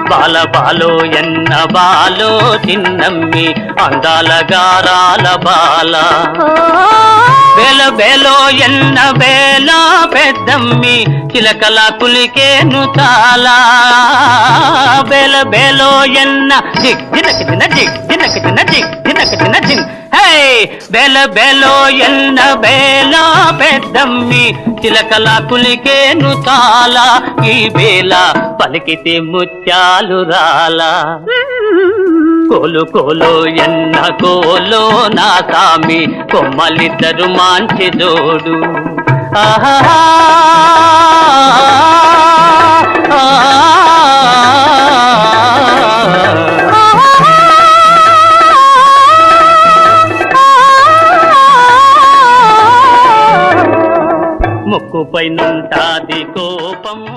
బాల బాలో ఎన్న బాలో చిన్నమ్మి అందాల గారాల బాల బేల బేలో ఎన్న బేల పెద్దమ్మి చిలకల కులికేను తాలా బేల బేలో ఎన్న జిగ్ జినక జిన జిగ్ జినక జిన జిగ్ జినక జిన జిన్ హే బేల బేలో ఎన్న బేల పెద్దమ్మి చిలకల కులికేను తాలా ఈ బేల పలికితే ముత్యాలు రాలా కోలు కోలో ఎన్న కోలో నా సామి కొమ్మలిద్దరు మాంచి జోడు ఆహా ముక్కుపై నుంటాది కోపము